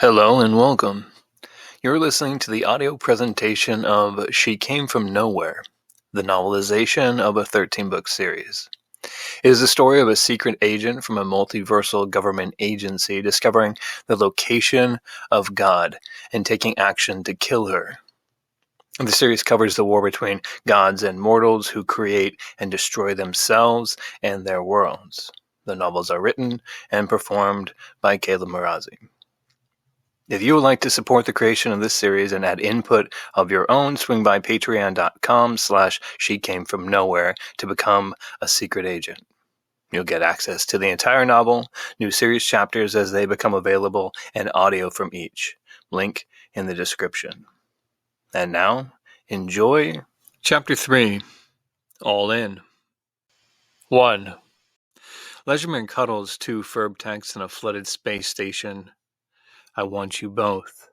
Hello and welcome. You're listening to the audio presentation of She Came From Nowhere, the novelization of a 13-book series. It is the story of a secret agent from a multiversal government agency discovering the location of God and taking action to kill her. The series covers the war between gods and mortals who create and destroy themselves and their worlds. The novels are written and performed by Caleb Morazi. If you would like to support the creation of this series and add input of your own, swing by patreon.com/shecamefromnowhere to become a secret agent. You'll get access to the entire novel, new series chapters as they become available, and audio from each. Link in the description. And now, enjoy Chapter 3, All In. 1. Leisure cuddles two Furbtechs in a flooded space station. I want you both.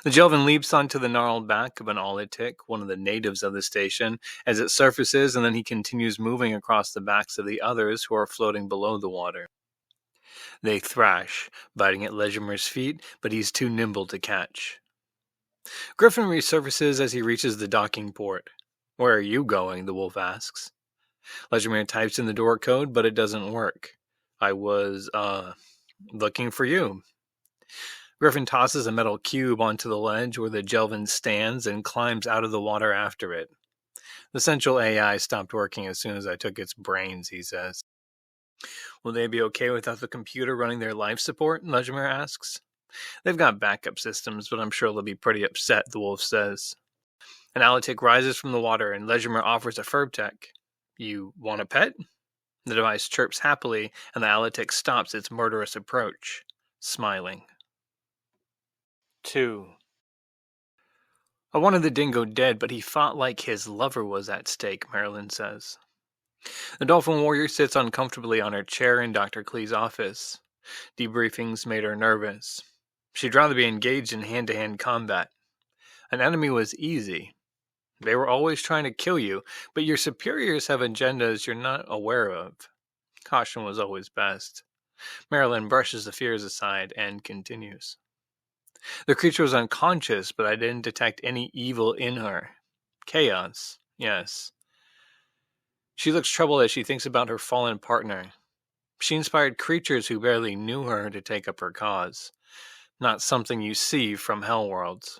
The Jelvin leaps onto the gnarled back of an Olitic, one of the natives of the station, as it surfaces, and then he continues moving across the backs of the others who are floating below the water. They thrash, biting at Legimer's feet, but he's too nimble to catch. Griffin resurfaces as he reaches the docking port. Where are you going? The wolf asks. Legimer types in the door code, but it doesn't work. I was, looking for you. Griffin tosses a metal cube onto the ledge where the Jelvin stands and climbs out of the water after it. The central AI stopped working as soon as I took its brains, he says. Will they be okay without the computer running their life support? Legimer asks. They've got backup systems, but I'm sure they'll be pretty upset, the wolf says. An Alatic rises from the water and Legimer offers a Furbtech. You want a pet? The device chirps happily and the Alatic stops its murderous approach, smiling. 2. I wanted the dingo dead, but he fought like his lover was at stake, Marilyn says. The dolphin warrior sits uncomfortably on her chair in Dr. Klee's office. Debriefings made her nervous. She'd rather be engaged in hand-to-hand combat. An enemy was easy. They were always trying to kill you, but your superiors have agendas you're not aware of. Caution was always best. Marilyn brushes the fears aside and continues. The creature was unconscious, but I didn't detect any evil in her. Chaos, yes. She looks troubled as she thinks about her fallen partner. She inspired creatures who barely knew her to take up her cause. Not something you see from Hellworlds.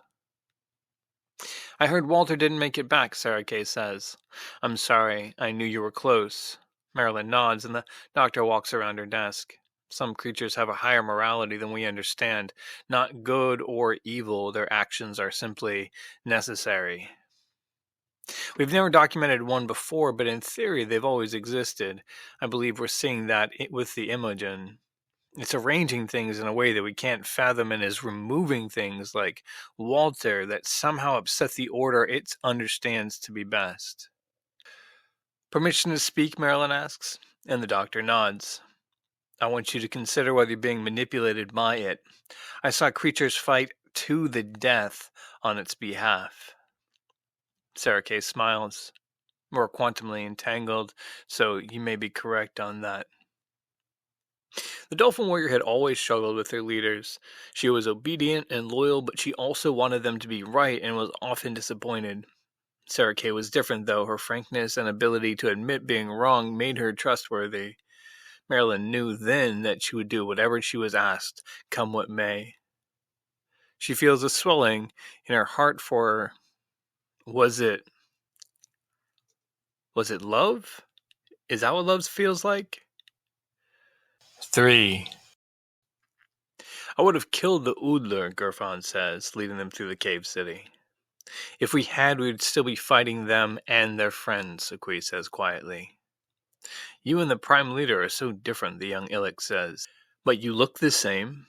I heard Walter didn't make it back, Sarah Kay says. I'm sorry, I knew you were close. Marilyn nods and the doctor walks around her desk. Some creatures have a higher morality than we understand. Not good or evil, their actions are simply necessary. We've never documented one before, but in theory they've always existed. I believe we're seeing that with the Imogen. It's arranging things in a way that we can't fathom and is removing things like Walter that somehow upset the order it understands to be best. Permission to speak, Marilyn asks, and the doctor nods. I want you to consider whether you're being manipulated by it. I saw creatures fight to the death on its behalf. Sarah Kay smiles. We're quantumly entangled, so you may be correct on that. The Dolphin Warrior had always struggled with her leaders. She was obedient and loyal, but she also wanted them to be right and was often disappointed. Sarah Kay was different, though. Her frankness and ability to admit being wrong made her trustworthy. Marilyn knew then that she would do whatever she was asked, come what may. She feels a swelling in her heart for... Was it love? Is that what love feels like? 3. I would have killed the Oodler, Gerfon says, leading them through the cave city. If we had, we would still be fighting them and their friends, Sequi says quietly. You and the Prime Leader are so different, the young Illic says. But you look the same.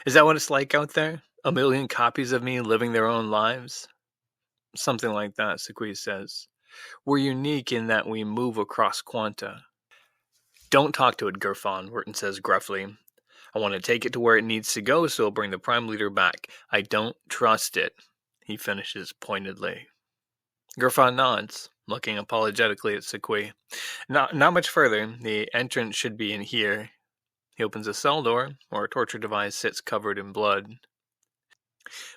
Is that what it's like out there? A million copies of me living their own lives? Something like that, Sequi says. We're unique in that we move across quanta. Don't talk to it, Gerfon, Wharton says gruffly. I want to take it to where it needs to go, so it'll bring the Prime Leader back. I don't trust it, he finishes pointedly. Gerfon nods, looking apologetically at Sequi. Not much further. The entrance should be in here. He opens a cell door, where a torture device sits covered in blood.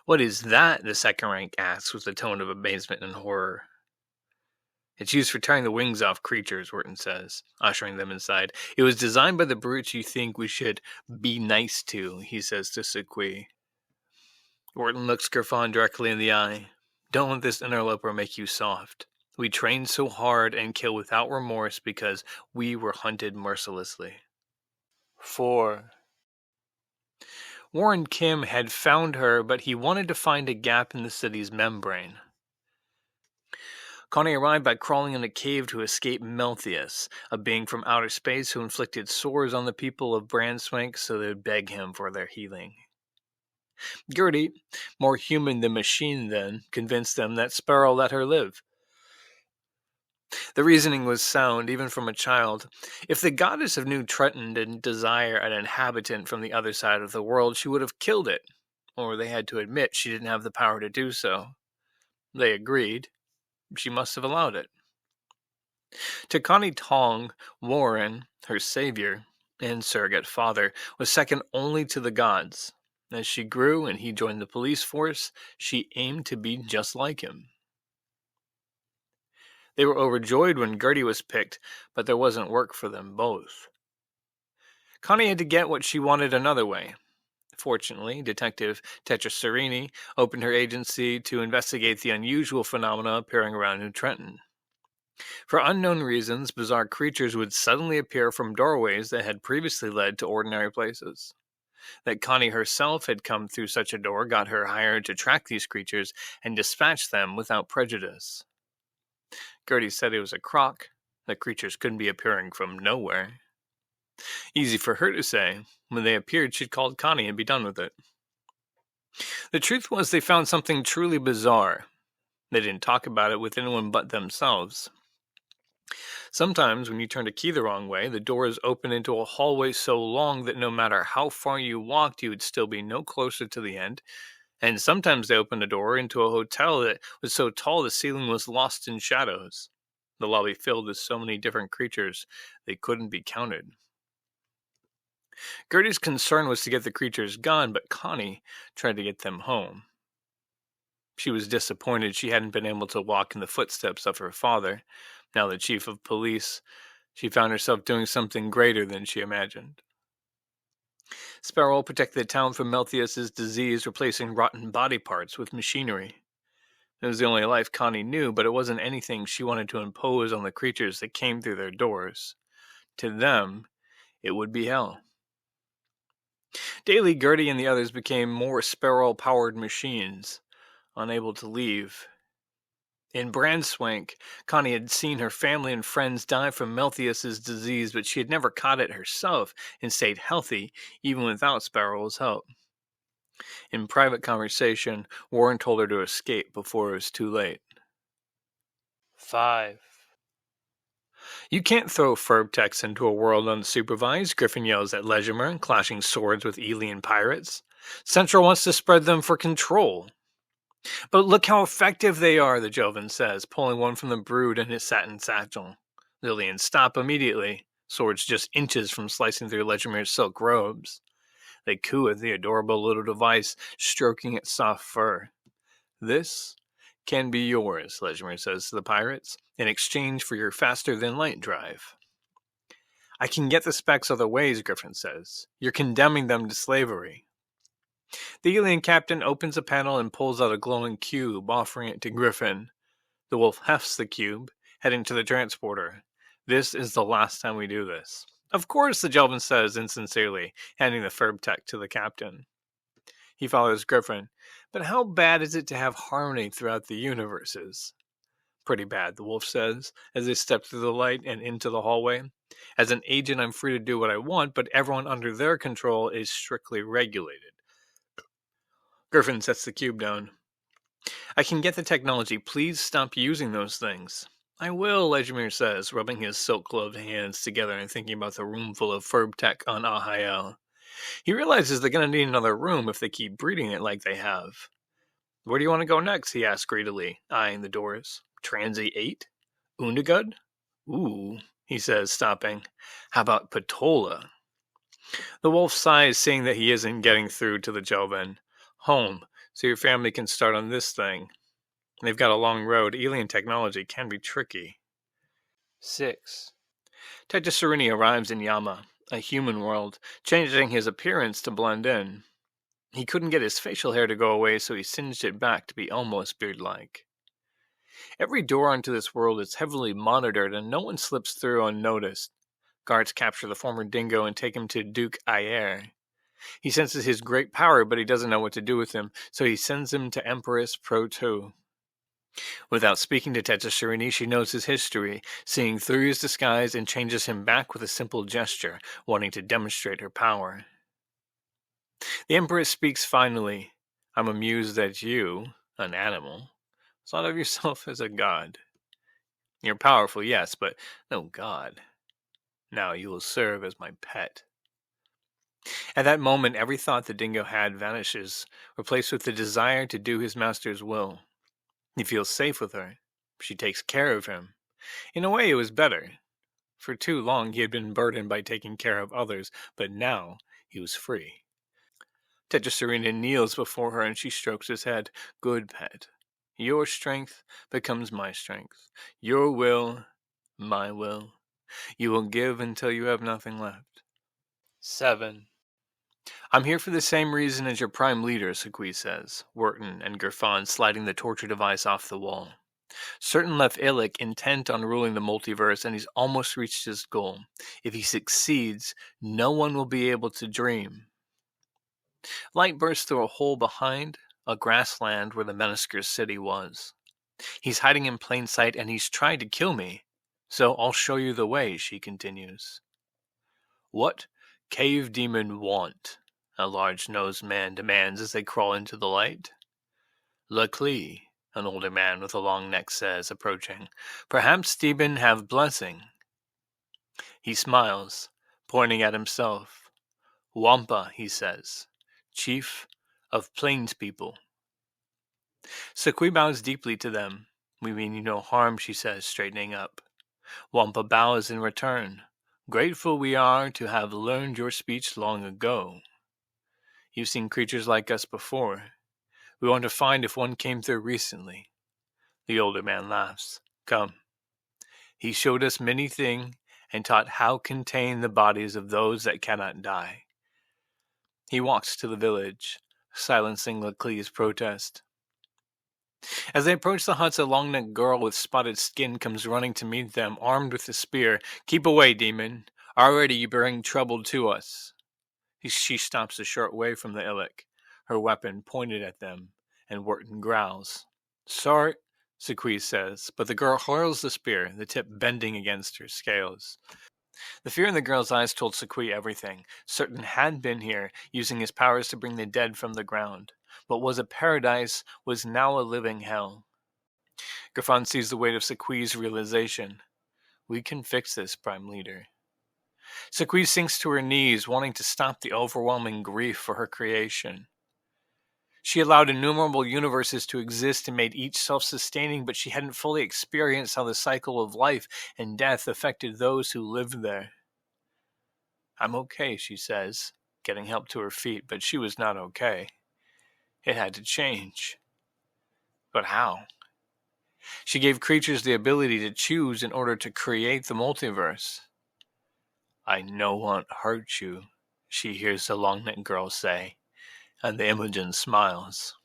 "What is that?" the second rank asks with a tone of amazement and horror. "It's used for tearing the wings off creatures," Wharton says, ushering them inside. "It was designed by the brutes you think we should be nice to," he says to Sequi. Wharton looks Griffon directly in the eye. "Don't let this interloper make you soft. We trained so hard and kill without remorse because we were hunted mercilessly." 4. Warren Kim had found her, but he wanted to find a gap in the city's membrane. Connie arrived by crawling in a cave to escape Meltheus, a being from outer space who inflicted sores on the people of Brandswank so they would beg him for their healing. Gertie, more human than machine then, convinced them that Sparrow let her live. The reasoning was sound, even from a child. If the goddess of New Trenton didn't desire an inhabitant from the other side of the world, she would have killed it. Or they had to admit she didn't have the power to do so. They agreed. She must have allowed it. To Connie Tong, Warren, her savior, and surrogate father, was second only to the gods. As she grew and he joined the police force, she aimed to be just like him. They were overjoyed when Gertie was picked, but there wasn't work for them both. Connie had to get what she wanted another way. Fortunately, Detective Tetraserini opened her agency to investigate the unusual phenomena appearing around New Trenton. For unknown reasons, bizarre creatures would suddenly appear from doorways that had previously led to ordinary places. That Connie herself had come through such a door got her hired to track these creatures and dispatch them without prejudice. Gertie said it was a crock, that creatures couldn't be appearing from nowhere. Easy for her to say. When they appeared, she'd called Connie and be done with it. The truth was they found something truly bizarre. They didn't talk about it with anyone but themselves. Sometimes, when you turned a key the wrong way, the doors opened into a hallway so long that no matter how far you walked, you would still be no closer to the end. And sometimes they opened a door into a hotel that was so tall the ceiling was lost in shadows. The lobby filled with so many different creatures, they couldn't be counted. Gertie's concern was to get the creatures gone, but Connie tried to get them home. She was disappointed she hadn't been able to walk in the footsteps of her father. Now the chief of police, she found herself doing something greater than she imagined. Sparrow protected the town from Meltheus' disease, replacing rotten body parts with machinery. It was the only life Connie knew, but it wasn't anything she wanted to impose on the creatures that came through their doors. To them, it would be hell. Daily, Gertie and the others became more Sparrow-powered machines, unable to leave. In Brandswank, Connie had seen her family and friends die from Meltheus' disease, but she had never caught it herself and stayed healthy, even without Sparrow's help. In private conversation, Warren told her to escape before it was too late. 5. "You can't throw Furbtex into a world unsupervised," Griffin yells at Legimer, clashing swords with alien pirates. "Central wants to spread them for control." "But look how effective they are," the Jovan says, pulling one from the brood in his satin satchel. Lillian, "Stop immediately," swords just inches from slicing through Legimer's silk robes. They coo at the adorable little device, stroking its soft fur. "This can be yours," Legimer says to the pirates, "in exchange for your faster-than-light drive." "I can get the specs other ways," Griffin says. "You're condemning them to slavery." The alien captain opens a panel and pulls out a glowing cube, offering it to Griffin. The wolf hefts the cube, heading to the transporter. "This is the last time we do this." "Of course," the Jelvin says insincerely, handing the Furbtech to the captain. He follows Griffin. "But how bad is it to have harmony throughout the universes?" "Pretty bad," the wolf says, as they step through the light and into the hallway. "As an agent, I'm free to do what I want, but everyone under their control is strictly regulated." Griffin sets the cube down. "I can get the technology. Please stop using those things." "I will," Legimir says, rubbing his silk-gloved hands together and thinking about the room full of Furbtech on Ahael. He realizes they're going to need another room if they keep breeding it like they have. "Where do you want to go next?" he asks greedily, eyeing the doors. "Transi 8? Undagud? Ooh," he says, stopping. "How about Patola?" The wolf sighs, seeing that he isn't getting through to the Joven. Home, so your family can start on this thing. They've got a long road. Alien technology can be tricky. 6. Tejasarini arrives in Yama, a human world, changing his appearance to blend in. He couldn't get his facial hair to go away, so he singed it back to be almost beard-like. Every door onto this world is heavily monitored, and no one slips through unnoticed. Guards capture the former dingo and take him to Duke Ayer. He senses his great power, but he doesn't know what to do with him, so he sends him to Empress Pro-2. Without speaking to Tejasarini, she knows his history, seeing through his disguise, and changes him back with a simple gesture, wanting to demonstrate her power. The Empress speaks finally. I'm amused that you, an animal, thought of yourself as a god. You're powerful, yes, but no god. Now you will serve as my pet. At that moment, every thought the dingo had vanishes, replaced with the desire to do his master's will. He feels safe with her. She takes care of him. In a way, it was better. For too long, he had been burdened by taking care of others, but now he was free. Tejasarini kneels before her and she strokes his head. Good pet. Your strength becomes my strength. Your will, my will. You will give until you have nothing left. 7. I'm here for the same reason as your prime leader, Sequi says, Wharton and Gerfon sliding the torture device off the wall. Certain left Illic intent on ruling the multiverse, and he's almost reached his goal. If he succeeds, no one will be able to dream. Light bursts through a hole behind a grassland where the Menisker's city was. He's hiding in plain sight, and he's trying to kill me. So I'll show you the way, she continues. What cave demon want? A large-nosed man demands as they crawl into the light. Luckily, an older man with a long neck says, approaching. Perhaps demon have blessing. He smiles, pointing at himself. Wampa, he says, chief of plains people. Sequi bows deeply to them. We mean you no harm, she says, straightening up. Wampa bows in return. Grateful we are to have learned your speech long ago. You've seen creatures like us before. We want to find if one came through recently. The older man laughs. Come. He showed us many things and taught how contain the bodies of those that cannot die. He walks to the village, silencing Leclee's protest. As they approach the huts, a long-necked girl with spotted skin comes running to meet them, armed with a spear. Keep away, demon. Already you bring trouble to us. She stops a short way from the Illic, her weapon pointed at them, and Wharton growls. Sorry, Sequi says, but the girl hurls the spear, the tip bending against her scales. The fear in the girl's eyes told Sequi everything. Certain had been here, using his powers to bring the dead from the ground. What was a paradise was now a living hell. Gerfon sees the weight of Sequi's realization. We can fix this, Prime Leader. Sequi sinks to her knees, wanting to stop the overwhelming grief for her creation. She allowed innumerable universes to exist and made each self-sustaining, but she hadn't fully experienced how the cycle of life and death affected those who lived there. I'm okay, she says, getting help to her feet, but she was not okay. It had to change. But how? She gave creatures the ability to choose in order to create the multiverse. I no want hurt you, she hears the long-necked girl say, and the Imogen smiles.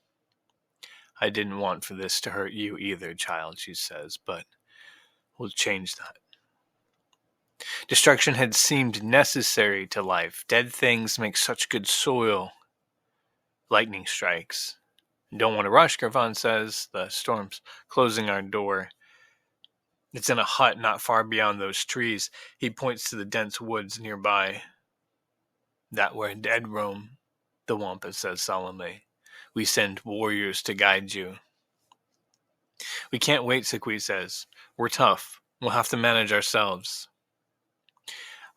I didn't want for this to hurt you either, child, she says, but we'll change that. Destruction had seemed necessary to life. Dead things make such good soil. Lightning strikes. Don't want to rush, Gerfon says. The storm's closing our door. It's in a hut not far beyond those trees. He points to the dense woods nearby. That where dead roam, the Wampa says solemnly. We send warriors to guide you. We can't wait, Sequi says. We're tough. We'll have to manage ourselves.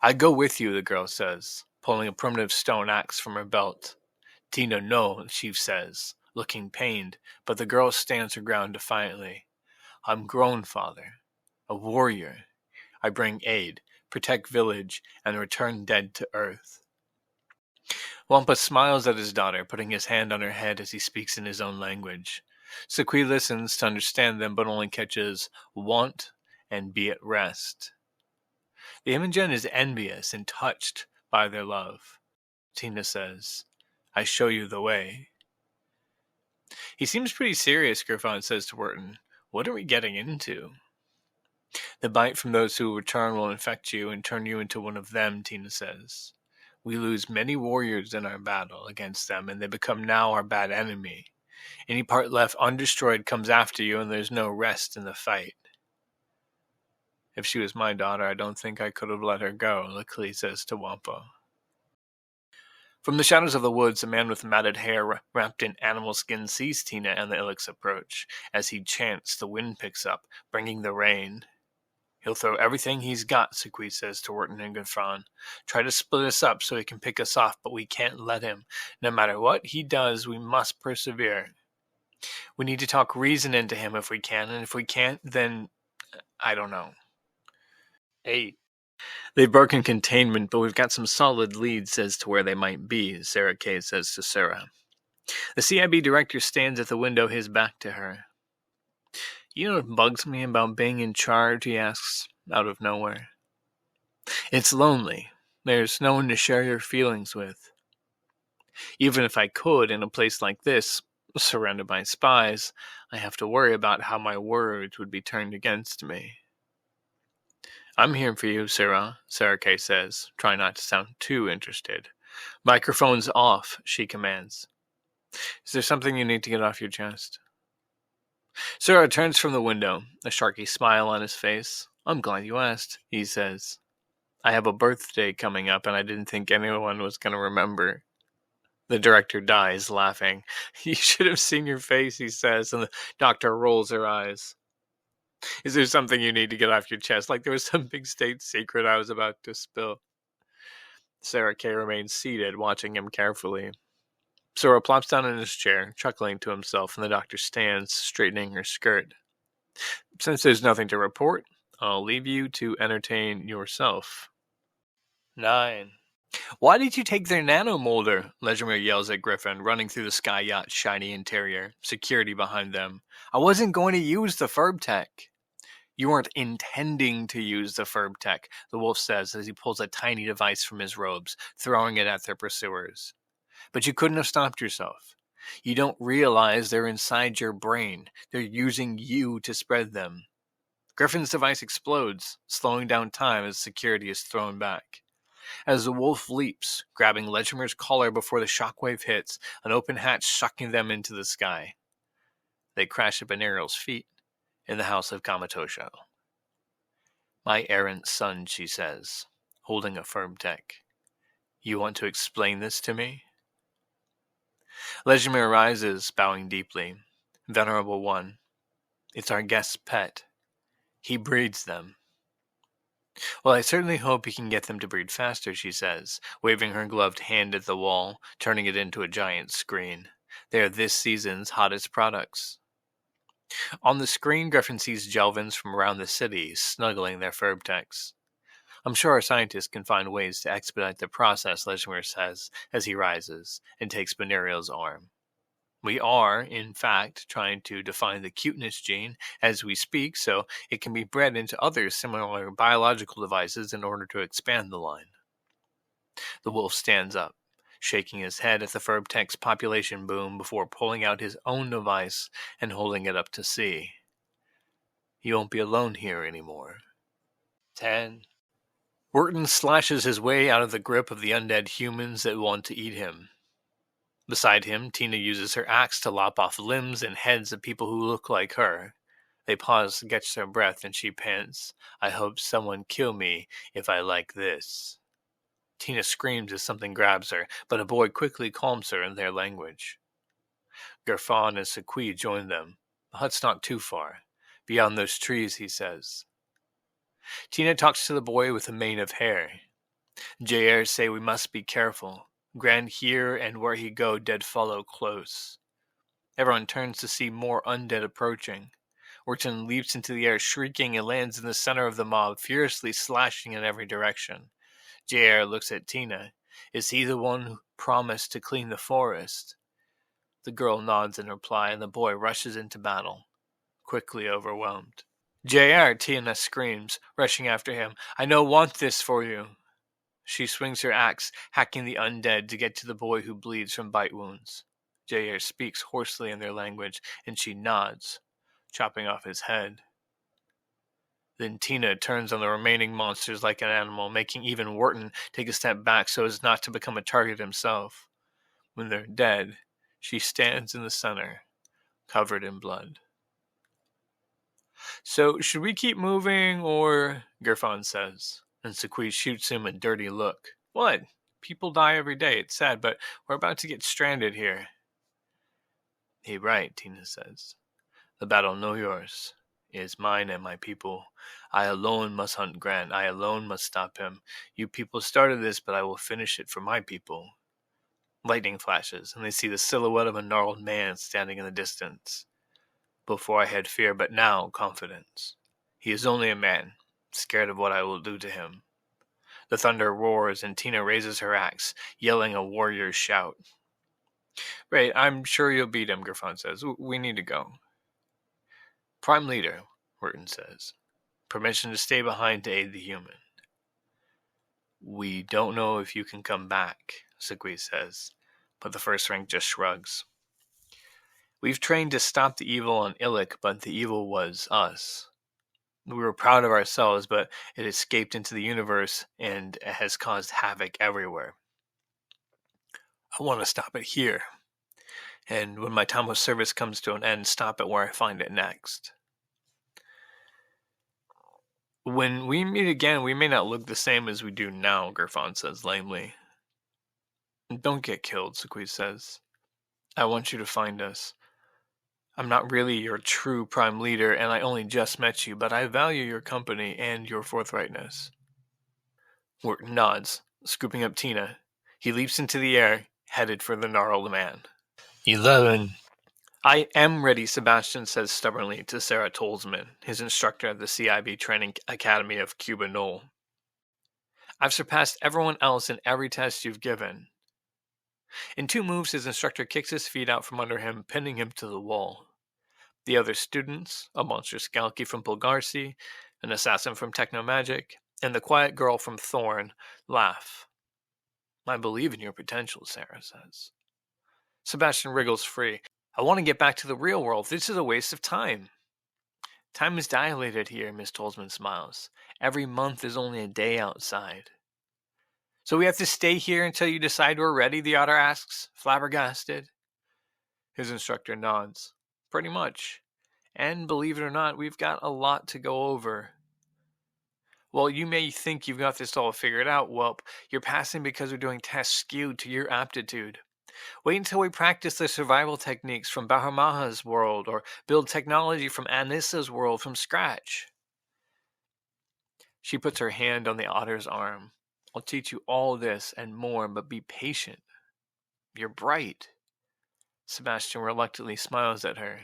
I go with you, the girl says, pulling a primitive stone axe from her belt. Tina, no, she says, looking pained, but the girl stands her ground defiantly. I'm grown, father. A warrior. I bring aid, protect village, and return dead to earth. Wampa smiles at his daughter, putting his hand on her head as he speaks in his own language. Sequi listens to understand them, but only catches want and be at rest. The Imogen is envious and touched by their love. Tina says, I show you the way. He seems pretty serious, Griffon says to Wharton. What are we getting into? The bite from those who return will infect you and turn you into one of them, Tina says. We lose many warriors in our battle against them, and they become now our bad enemy. Any part left undestroyed comes after you, and there's no rest in the fight. If she was my daughter, I don't think I could have let her go, Leclee says to Wampa. From the shadows of the woods, a man with matted hair wrapped in animal skin sees Tina and the Illics approach. As he chants, the wind picks up, bringing the rain. He'll throw everything he's got, Sequi says to Wharton and Griffon. Try to split us up so he can pick us off, but we can't let him. No matter what he does, we must persevere. We need to talk reason into him if we can, and if we can't, then I don't know. 8. They've broken containment, but we've got some solid leads as to where they might be, Sarah Kay says to Sarah. The CIB director stands at the window, his back to her. You know what bugs me about being in charge, he asks, out of nowhere. It's lonely. There's no one to share your feelings with. Even if I could, in a place like this, surrounded by spies, I have to worry about how my words would be turned against me. I'm here for you, Sarah Kay says, trying not to sound too interested. Microphone's off, she commands. Is there something you need to get off your chest? Sarah turns from the window, a sharky smile on his face. I'm glad you asked, he says. I have a birthday coming up, and I didn't think anyone was going to remember. The director dies, laughing. You should have seen your face, he says, and the doctor rolls her eyes. Is there something you need to get off your chest? Like there was some big state secret I was about to spill. Sarah Kay remains seated, watching him carefully. Sarah plops down in his chair, chuckling to himself, and the doctor stands, straightening her skirt. Since there's nothing to report, I'll leave you to entertain yourself. 9. Why did you take their nanomolder? Legimir yells at Griffin, running through the sky yacht's shiny interior, security behind them. I wasn't going to use the Furbtech. You weren't intending to use the Furbtech, the wolf says as he pulls a tiny device from his robes, throwing it at their pursuers. But you couldn't have stopped yourself. You don't realize they're inside your brain. They're using you to spread them. Griffin's device explodes, slowing down time as security is thrown back. As the wolf leaps, grabbing Legimer's collar before the shockwave hits, an open hatch sucking them into the sky. They crash at Benariel's feet in the house of Kamatosho. My errant son, she says, holding a Furbtech. You want to explain this to me? Legimir rises, bowing deeply. Venerable one, it's our guest's pet. He breeds them. Well, I certainly hope he can get them to breed faster, she says, waving her gloved hand at the wall, turning it into a giant screen. They are this season's hottest products. On the screen, Griffin sees Jelvins from around the city, snuggling their Furbtechs. I'm sure our scientists can find ways to expedite the process, Legimir says, as he rises, and takes Benariel's arm. We are, in fact, trying to define the cuteness gene as we speak, so it can be bred into other similar biological devices in order to expand the line. The wolf stands up, shaking his head at the Furbtech's population boom before pulling out his own device and holding it up to see. You won't be alone here anymore. 10. Wharton slashes his way out of the grip of the undead humans that want to eat him. Beside him, Tina uses her axe to lop off limbs and heads of people who look like her. They pause to catch their breath, and she pants, I hope someone kill me if I like this. Tina screams as something grabs her, but a boy quickly calms her in their language. Griffon and Sequi join them. The hut's not too far. Beyond those trees, he says. Tina talks to the boy with a mane of hair. JR say we must be careful. Grand here and where he go, dead follow close. Everyone turns to see more undead approaching. Wharton leaps into the air, shrieking, and lands in the center of the mob, furiously slashing in every direction. JR looks at Tina. Is he the one promised to clean the forest. The girl nods in reply, and the boy rushes into battle, quickly overwhelmed. JR, Tina screams, rushing after him. I no want this for you. She swings her axe, hacking the undead to get to the boy who bleeds from bite wounds. JR speaks hoarsely in their language, and she nods, chopping off his head. Then Tina turns on the remaining monsters like an animal, making even Wharton take a step back so as not to become a target himself. When they're dead, she stands in the center, covered in blood. So, should we keep moving, or... Gerfon says, and Sequise shoots him a dirty look. What? People die every day, it's sad, but we're about to get stranded here. He right, Tina says. The battle no yours. It is mine and my people. I alone must hunt Grant. I alone must stop him. You people started this, but I will finish it for my people. Lightning flashes, and they see the silhouette of a gnarled man standing in the distance. Before I had fear, but now confidence. He is only a man, scared of what I will do to him. The thunder roars, and Tina raises her axe, yelling a warrior's shout. Right, I'm sure you'll beat him, Gerfon says. We need to go. Prime Leader, Wharton says. Permission to stay behind to aid the human. We don't know if you can come back, Sequise says, but the first rank just shrugs. We've trained to stop the evil on Illic, but the evil was us. We were proud of ourselves, but it escaped into the universe and has caused havoc everywhere. I want to stop it here. And when my time of service comes to an end, stop it where I find it next. When we meet again, we may not look the same as we do now, Gerfon says lamely. Don't get killed, Sequise says. I want you to find us. I'm not really your true Prime Leader, and I only just met you, but I value your company and your forthrightness. Wharton nods, scooping up Tina. He leaps into the air, headed for the gnarled man. 11. I am ready, Sebastian says stubbornly to Sarah Tolzman, his instructor at the CIB Training Academy of Cuba Knoll. I've surpassed everyone else in every test you've given. In 2 moves, his instructor kicks his feet out from under him, pinning him to the wall. The other students, a monstrous Galki from Bulgarsi, an assassin from Technomagic, and the quiet girl from Thorn, laugh. I believe in your potential, Sarah says. Sebastian wriggles free. I want to get back to the real world. This is a waste of time. Time is dilated here, Miss Tolzman smiles. Every month is only a day outside. So we have to stay here until you decide we're ready, the otter asks, flabbergasted. His instructor nods. Pretty much. And believe it or not, we've got a lot to go over. Well, you may think you've got this all figured out, whelp. You're passing because we're doing tests skewed to your aptitude. Wait until we practice the survival techniques from Bahamaha's world, or build technology from Anissa's world from scratch. She puts her hand on the otter's arm. I'll teach you all this and more, but be patient. You're bright. Sebastian reluctantly smiles at her.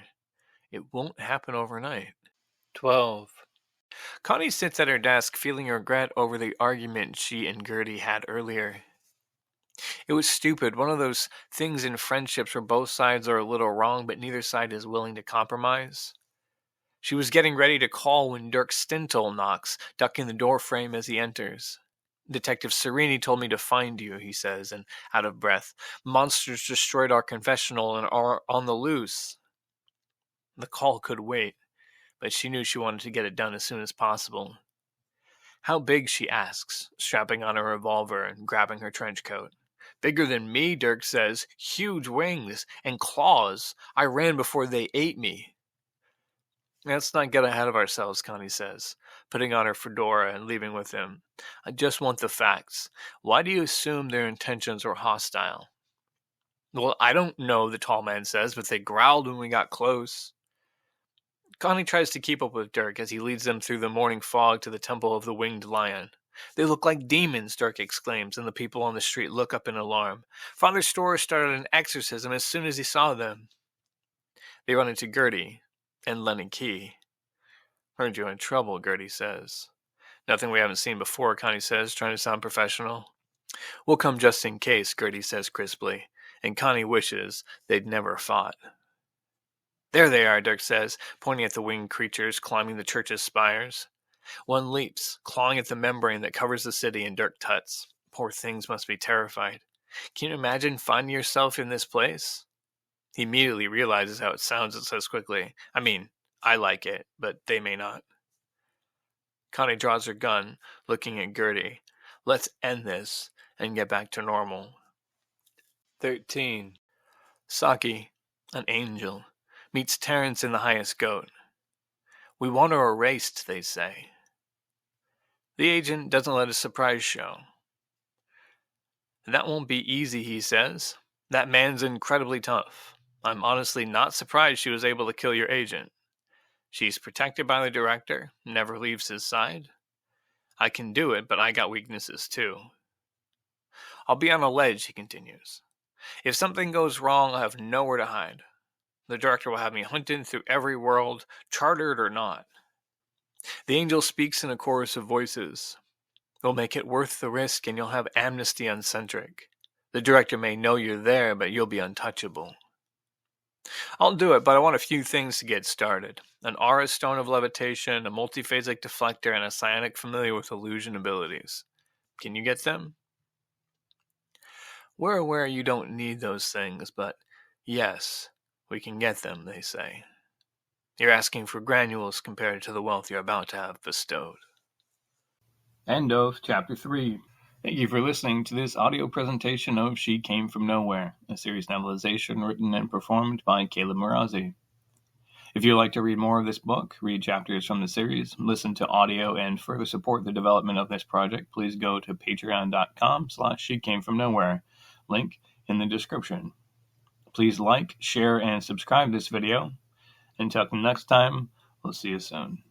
It won't happen overnight. 12. Connie sits at her desk, feeling regret over the argument she and Gertie had earlier. It was stupid, one of those things in friendships where both sides are a little wrong, but neither side is willing to compromise. She was getting ready to call when Dirk Stintol knocks, ducking the doorframe as he enters. Detective Serini told me to find you, he says, and out of breath. Monsters destroyed our confessional and are on the loose. The call could wait, but she knew she wanted to get it done as soon as possible. How big, she asks, strapping on a revolver and grabbing her trench coat. Bigger than me, Dirk says. Huge wings and claws. I ran before they ate me. Let's not get ahead of ourselves, Connie says, putting on her fedora and leaving with him. I just want the facts. Why do you assume their intentions were hostile? Well, I don't know, the tall man says, but they growled when we got close. Connie tries to keep up with Dirk as he leads them through the morning fog to the Temple of the Winged Lion. They look like demons, Dirk exclaims, and the people on the street look up in alarm. Father Storer started an exorcism as soon as he saw them. They run into Gertie and Lenny Key. Heard you're in trouble, Gertie says. Nothing we haven't seen before, Connie says, trying to sound professional. We'll come just in case, Gertie says crisply, and Connie wishes they'd never fought. There they are, Dirk says, pointing at the winged creatures climbing the church's spires. One leaps, clawing at the membrane that covers the city, and Dirk tuts. Poor things must be terrified. Can you imagine finding yourself in this place? He immediately realizes how it sounds and says quickly, I mean, I like it, but they may not. Connie draws her gun, looking at Gertie. Let's end this and get back to normal. 13. Saki, an angel, meets Terrence in the highest goat. We want her erased, they say. The agent doesn't let his surprise show. That won't be easy, he says. That man's incredibly tough. I'm honestly not surprised she was able to kill your agent. She's protected by the director, never leaves his side. I can do it, but I got weaknesses too. I'll be on a ledge, he continues. If something goes wrong, I'll have nowhere to hide. The director will have me hunted through every world, chartered or not. The angel speaks in a chorus of voices. We'll make it worth the risk and you'll have amnesty on Centric. The director may know you're there, but you'll be untouchable. I'll do it, but I want a few things to get started. An aura stone of levitation, a multiphasic deflector, and a psionic familiar with illusion abilities. Can you get them? We're aware you don't need those things, but yes, we can get them, they say. You're asking for granules compared to the wealth you're about to have bestowed. End of Chapter 3. Thank you for listening to this audio presentation of She Came From Nowhere, a series novelization written and performed by Caleb Morazi. If you'd like to read more of this book, read chapters from the series, listen to audio, and further support the development of this project, please go to patreon.com/SheCameFromNowhere, link in the description. Please like, share, and subscribe this video. Until next time, we'll see you soon.